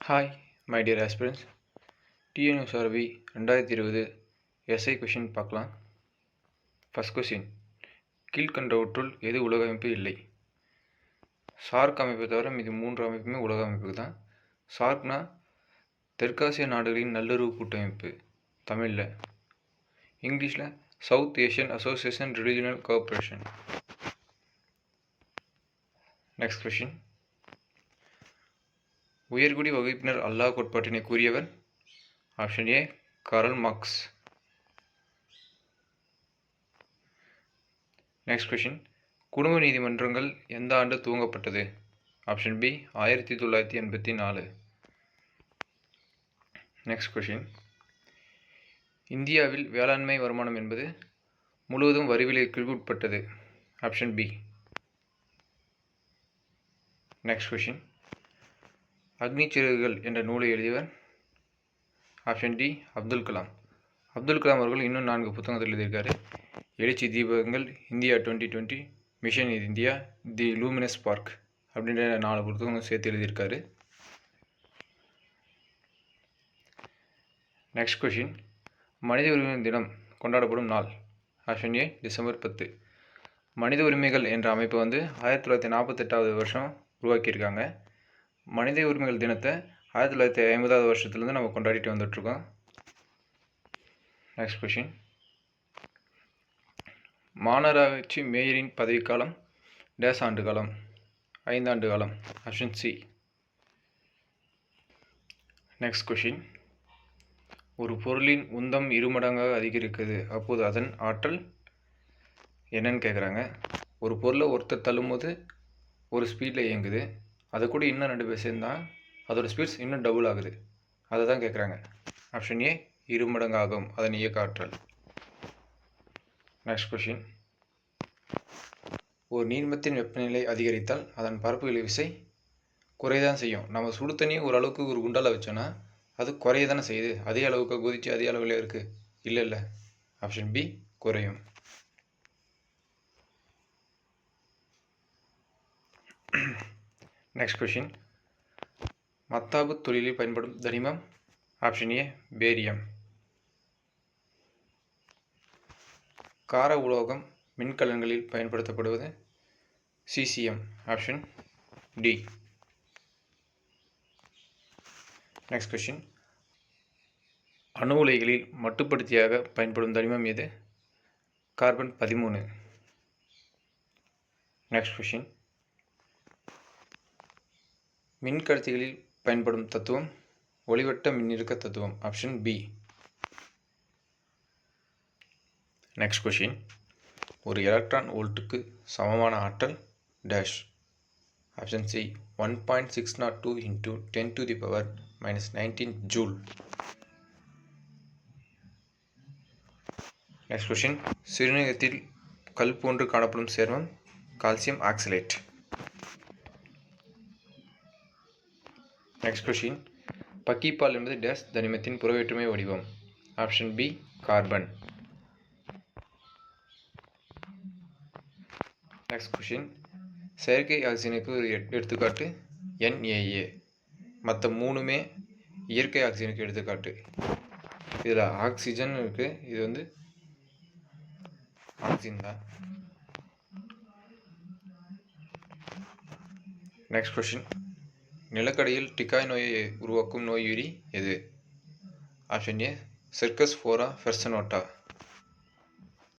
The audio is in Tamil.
Hi, my dear aspirants. TNSRB 2020 SI question பார்க்கலாம். ஃபர்ஸ்ட் கொஷின், கீழ்கண்டவற்றுள் எது உலக அமைப்பு இல்லை? சார்க் அமைப்பை தவிர மீது 3 அமைப்புமே உலக அமைப்பு தான். சார்க்னா தெற்காசிய நாடுகளின் நல்லுறவு கூட்டமைப்பு, தமிழில். இங்கிலீஷில் South Asian Association Regional Cooperation. Next question, உயர்குடி வகுப்பினர் அல்லாஹ் கோட்பாட்டினை கூறியவர்? Option A Karl Marx. Next question, குடும்ப நீதிமன்றங்கள் எந்த ஆண்டு துவங்கப்பட்டது? Option B 1984. நெக்ஸ்ட் கொஷின், இந்தியாவில் வேளாண்மை வருமானம் என்பது முழுவதும் வரி விலக்கிற்கு உட்பட்டது. Option B. Next question, Agni Siragugal என்ற நூலை எழுதியவர்? Option D Abdul Kalam. அப்துல் கலாம் அவர்கள் இன்னும் 4 புத்தகங்கள் எழுதியிருக்காரு. எழுச்சி தீபகங்கள், India 2020, mission India, the luminous spark அப்படின்ற 4 புத்தகங்கள் சேர்த்து எழுதியிருக்காரு. நெக்ஸ்ட் கொஷின், மனித உரிமை தினம் கொண்டாடப்படும் நாள்? Option A December 10. மனித உரிமைகள் என்ற அமைப்பு 1948வது வருஷம் உருவாக்கியிருக்காங்க. மனித உரிமைகள் தினத்தை 1950வது வருஷத்துலேருந்து நம்ம கொண்டாடிட்டு வந்துட்ருக்கோம். நெக்ஸ்ட் கொஷின், மாநகராட்சி மேயரின் பதவிக்காலம் டேஸ் ஆண்டு காலம்? 5 ஆண்டு காலம். Option C. நெக்ஸ்ட் கொஷின், ஒரு பொருளின் உந்தம் 2 மடங்காக அதிகரிக்குது, அப்போது அதன் ஆற்றல் என்னன்னு கேட்குறாங்க. ஒரு பொருளை ஒருத்தர் தள்ளும்போது ஒரு ஸ்பீடில் இயங்குது, அதை கூட இன்னும் 2 பேர் சேர்ந்தால் அதோட ஸ்பீட்ஸ் இன்னும் டபுள் ஆகுது. அதை தான் கேட்குறாங்க. ஆப்ஷன் ஏ 2 மடங்கு ஆகும் அதன் இயக்க ஆற்றல். நெக்ஸ்ட் கொஷின், ஒரு நீர்மத்தின் வெப்பநிலை அதிகரித்தால் அதன் பரப்பு இழுவிசை குறையதான் செய்யும். நம்ம சுடு தண்ணியை ஓரளவுக்கு ஒரு குண்டால வச்சோன்னா அது குறைய தானே செய்யுது. அதே அளவுக்கு கொதிச்சு அதே அளவில் இருக்குது? இல்லை. ஆப்ஷன் பி குறையும். நெக்ஸ்ட் கொஷின், மத்தாப்பு தொழிலில் பயன்படும் தனிமம்? Option A barium. கார உலோகம் மின்கலன்களில் பயன்படுத்தப்படுவது? Caesium. Option D. Next question, அணு உலைகளில் மட்டுப்படுத்தியாக பயன்படும் தனிமம் எது? கார்பன் 13. நெக்ஸ்ட் கொஷின், மின்கடத்திகளில் பயன்படும் தத்துவம்? ஒளிவட்ட மின்னிறக்க தத்துவம். Option B. நெக்ஸ்ட் கொஷின், ஒரு எலக்ட்ரான் வோல்ட்டுக்கு சமமான ஆற்றல் dash? Option C 1.602 × 10⁻⁻19 joule. Next question, சிறுநீரகத்தில் கல் போன்று காணப்படும் சேர்மம்? Calcium oxalate. Next question, buckyball என்பது டேஷ் தனிமத்தின் புறவேற்றுமை வடிவம்? Option B carbon. Next question, செயற்கை ஆக்சிஜனுக்கு ஒரு எடுத்துக்காட்டு NaA. மற்ற 3மே இயற்கை ஆக்சிஜனுக்கு எடுத்துக்காட்டு. இதில் ஆக்சிஜன் இருக்குது, இது ஆக்சிஜன் தான். நெக்ஸ்ட் கொஷின், நிலக்கடையில் டிகாய் நோயை உருவாக்கும் நோயுயிரி எது? ஆப்ஷன் ஏ செர்கஸ் ஃபோரா பெர்சனோட்டா.